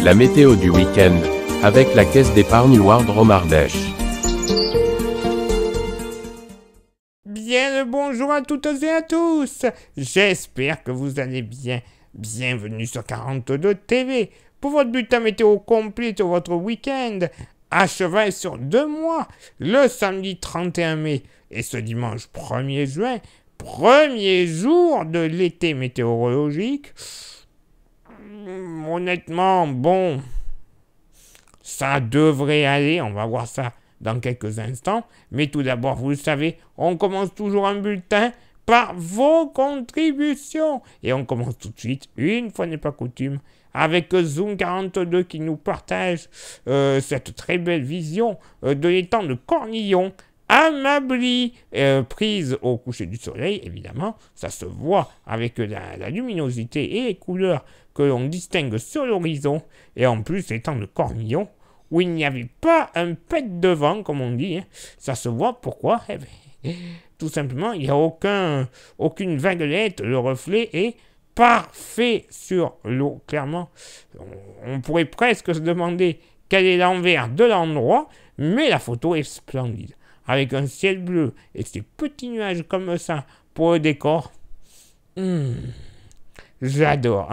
La météo du week-end, avec la caisse d'épargne Wardrom Ardèche. Bien le bonjour à toutes et à tous. J'espère que vous allez bien. Bienvenue sur 42 TV pour votre bulletin météo complet sur votre week-end. À cheval sur 2 mois, le samedi 31 mai et ce dimanche 1er juin, premier jour de l'été météorologique. Honnêtement, bon, ça devrait aller, on va voir ça dans quelques instants. Mais tout d'abord, vous le savez, on commence toujours un bulletin par vos contributions. Et on commence tout de suite, une fois n'est pas coutume, avec Zoom42 qui nous partage cette très belle vision de l'étang de Cornillon, Amabli, prise au coucher du soleil, évidemment. Ça se voit avec la luminosité et les couleurs que l'on distingue sur l'horizon. Et en plus, l'étang de Cornillon, où il n'y avait pas un pet de vent, comme on dit. Hein. Ça se voit, pourquoi tout simplement, il n'y a aucune vaguelette, le reflet est parfait sur l'eau, clairement. On pourrait presque se demander quel est l'envers de l'endroit, mais la photo est splendide. Avec un ciel bleu et ces petits nuages comme ça pour le décor. J'adore.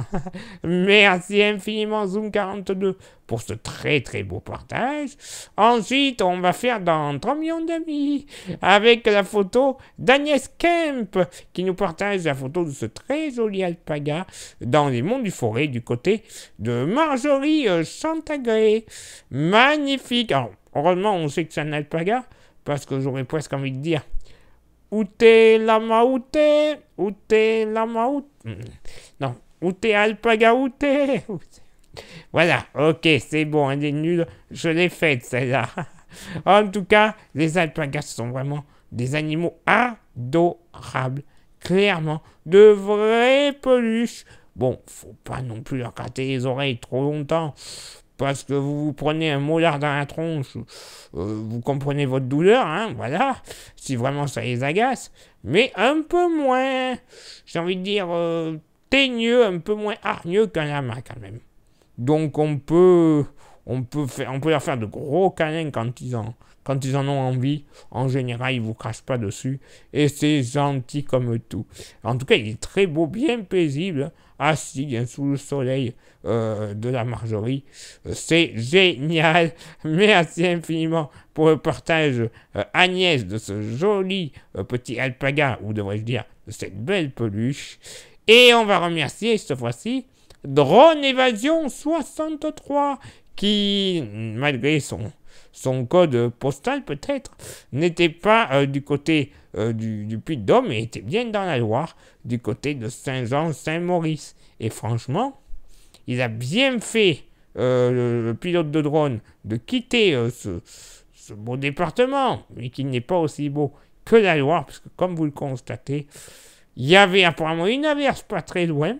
Merci infiniment Zoom42 pour ce très très beau partage. Ensuite, on va faire dans 3 millions d'amis avec la photo d'Agnès Kemp qui nous partage la photo de ce très joli alpaga dans les monts du Forêt du côté de Marjorie Chantagré. Magnifique. Alors, heureusement, on sait que c'est un alpaga parce que j'aurais presque envie de dire Outé lama outé, outé lama outé. Non, outé alpaga outé. Voilà, ok, c'est bon, elle est nulle, je l'ai faite celle-là. En tout cas, les alpagas sont vraiment des animaux adorables, clairement, de vraies peluches. Bon, faut pas non plus leur gratter les oreilles trop longtemps. Parce que vous prenez un molar dans la tronche, vous comprenez votre douleur, hein, voilà, si vraiment ça les agace, mais un peu moins, j'ai envie de dire, teigneux, un peu moins hargneux qu'un lama quand même. Donc on peut leur faire de gros câlins quand ils en ont envie. En général, ils vous crachent pas dessus. Et c'est gentil comme tout. En tout cas, il est très beau, bien paisible, assis bien sous le soleil de la Marjorie. C'est génial. Merci infiniment pour le partage, Agnès, de ce joli petit alpaga, ou devrais-je dire, de cette belle peluche. Et on va remercier cette fois-ci Drone Évasion 63 qui, malgré son code postal peut-être, n'était pas du côté du Puy-de-Dôme, mais était bien dans la Loire, du côté de Saint-Jean-Saint-Maurice. Et franchement, il a bien fait, le pilote de drone, de quitter ce beau département, mais qui n'est pas aussi beau que la Loire, parce que comme vous le constatez, il y avait apparemment une averse pas très loin,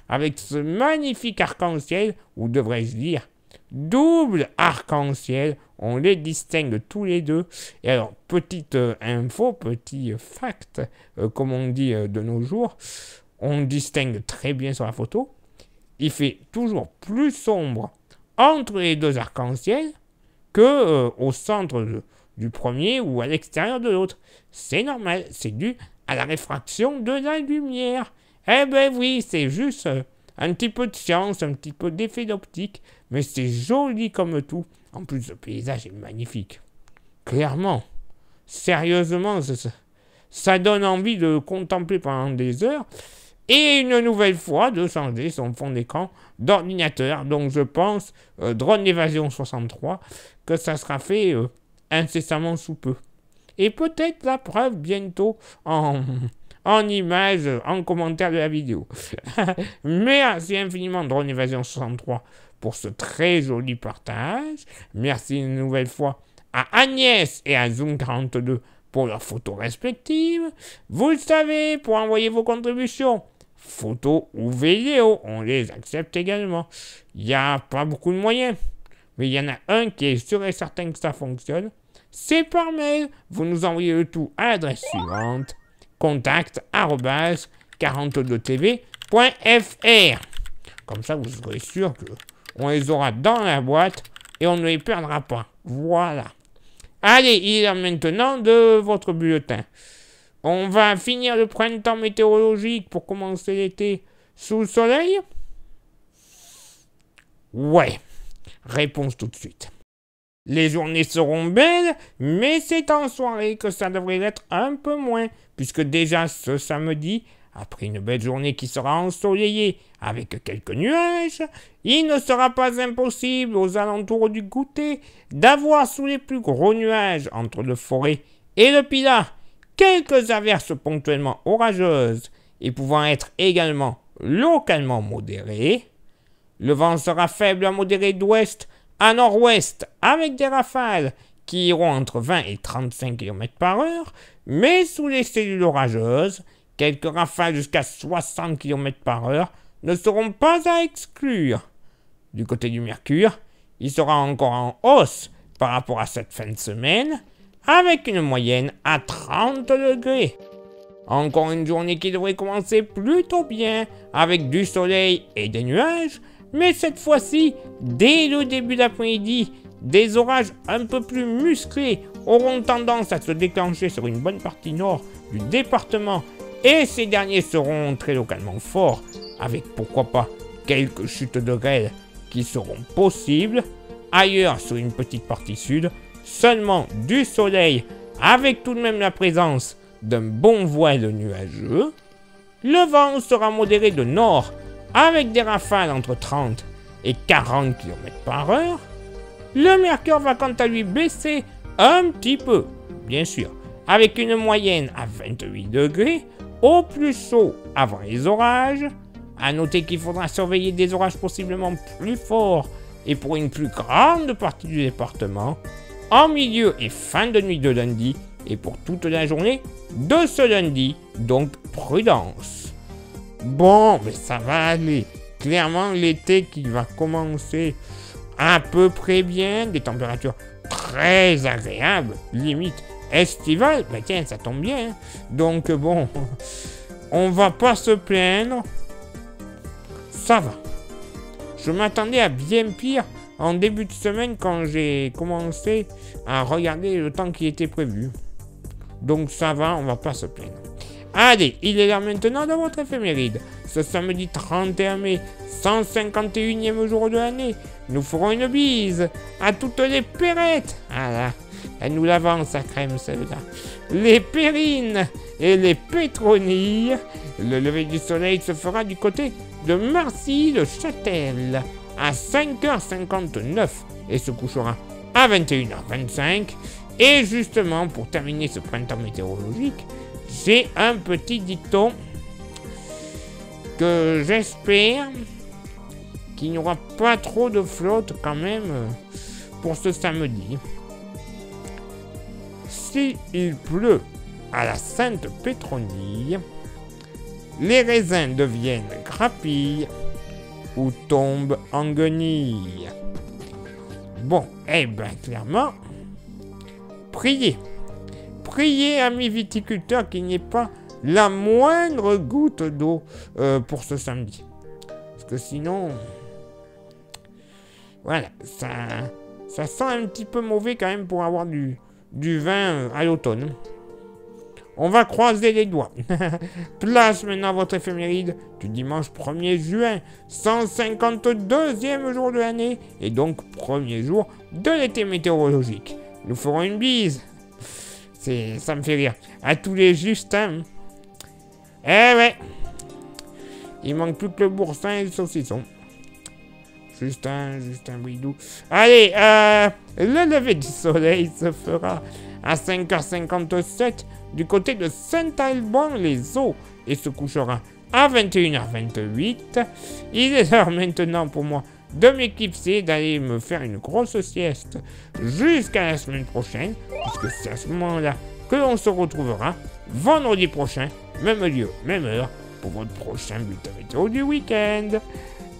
avec ce magnifique arc-en-ciel, ou devrais-je dire, double arc-en-ciel, on les distingue tous les deux. Et alors, petite info, petit fact, comme on dit de nos jours, on distingue très bien sur la photo, il fait toujours plus sombre entre les deux arcs-en-ciel que au centre du premier ou à l'extérieur de l'autre. C'est normal, c'est dû à la réfraction de la lumière. Eh ben oui, c'est juste un petit peu de science, un petit peu d'effet d'optique, mais c'est joli comme tout. En plus, le paysage est magnifique. Clairement, sérieusement, ça donne envie de contempler pendant des heures. Et une nouvelle fois, de changer son fond d'écran d'ordinateur. Donc je pense, Drone Évasion 63, que ça sera fait incessamment sous peu. Et peut-être la preuve bientôt en image, en commentaire de la vidéo. Merci infiniment Drone Évasion 63 pour ce très joli partage. Merci une nouvelle fois à Agnès et à Zoom42 pour leurs photos respectives. Vous le savez, pour envoyer vos contributions, photos ou vidéos, on les accepte également. Il n'y a pas beaucoup de moyens, mais il y en a un qui est sûr et certain que ça fonctionne. C'est par mail. Vous nous envoyez le tout à l'adresse suivante: contact@42tv.fr. Comme ça, vous serez sûr que On les aura dans la boîte et on ne les perdra pas. Voilà. Allez, il est l'heure maintenant de votre bulletin. On va finir le printemps météorologique pour commencer l'été sous le soleil? Ouais. Réponse tout de suite. Les journées seront belles, mais c'est en soirée que ça devrait l'être un peu moins, puisque déjà ce samedi, après une belle journée qui sera ensoleillée avec quelques nuages, il ne sera pas impossible aux alentours du goûter d'avoir sous les plus gros nuages entre le Forêt et le Pilat quelques averses ponctuellement orageuses et pouvant être également localement modérées. Le vent sera faible à modéré d'ouest à nord-ouest avec des rafales qui iront entre 20 et 35 km/h, mais sous les cellules orageuses, quelques rafales jusqu'à 60 km/h ne seront pas à exclure. Du côté du mercure, il sera encore en hausse par rapport à cette fin de semaine, avec une moyenne à 30 degrés. Encore une journée qui devrait commencer plutôt bien, avec du soleil et des nuages, mais cette fois-ci, dès le début d'après-midi, des orages un peu plus musclés auront tendance à se déclencher sur une bonne partie nord du département, et ces derniers seront très localement forts, avec pourquoi pas quelques chutes de grêle qui seront possibles. Ailleurs, sur une petite partie sud, seulement du soleil, avec tout de même la présence d'un bon voile nuageux. Le vent sera modéré de nord, avec des rafales entre 30 et 40 km/h. Le mercure va quant à lui baisser un petit peu, bien sûr, avec une moyenne à 28 degrés, au plus chaud avant les orages. À noter qu'il faudra surveiller des orages possiblement plus forts et pour une plus grande partie du département, en milieu et fin de nuit de lundi et pour toute la journée de ce lundi, donc prudence. Bon, mais ça va aller. Clairement, l'été qui va commencer à peu près bien, des températures très agréables, limite estivales. Ben tiens, ça tombe bien. Hein. Donc bon, on va pas se plaindre. Ça va. Je m'attendais à bien pire en début de semaine quand j'ai commencé à regarder le temps qui était prévu. Donc ça va, on va pas se plaindre. Allez, il est là maintenant de votre éphéméride. Ce samedi 31 mai, 151e jour de l'année, nous ferons une bise à toutes les Perrettes. Ah là, elle nous l'avance à crème celle-là. Les Pérines et les Pétronilles. Le lever du soleil se fera du côté de Marcy-le-Châtel à 5h59 et se couchera à 21h25. Et justement, pour terminer ce printemps météorologique, j'ai un petit dicton que j'espère qu'il n'y aura pas trop de flotte quand même pour ce samedi. S'il pleut à la Sainte Pétronille, les raisins deviennent grappilles ou tombent en guenilles. Bon, eh ben clairement, priez. Priez, amis viticulteurs, qu'il n'y ait pas la moindre goutte d'eau pour ce samedi. Parce que sinon, voilà, ça sent un petit peu mauvais quand même pour avoir du vin à l'automne. On va croiser les doigts. Place maintenant à votre éphéméride du dimanche 1er juin, 152e jour de l'année, et donc premier jour de l'été météorologique. Nous ferons une bise. Ça me fait rire. À tous les Justins. Eh ouais. Il manque plus que le boursin et le saucisson. Justin Bridou. Allez, le lever du soleil se fera à 5h57 du côté de Saint-Alban-les-Eaux et se couchera à 21h28. Il est l'heure maintenant pour moi de m'éclipser, d'aller me faire une grosse sieste jusqu'à la semaine prochaine, puisque c'est à ce moment-là que l'on se retrouvera vendredi prochain, même lieu, même heure, pour votre prochain bulletin météo du week-end.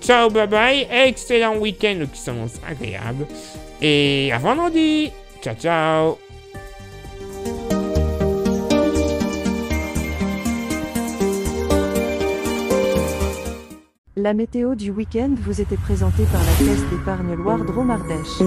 Ciao, bye bye, excellent week-end qui s'annonce agréable, et à vendredi. Ciao, ciao. La météo du week-end vous était présentée par la Caisse d'épargne Loire Drôme Ardèche.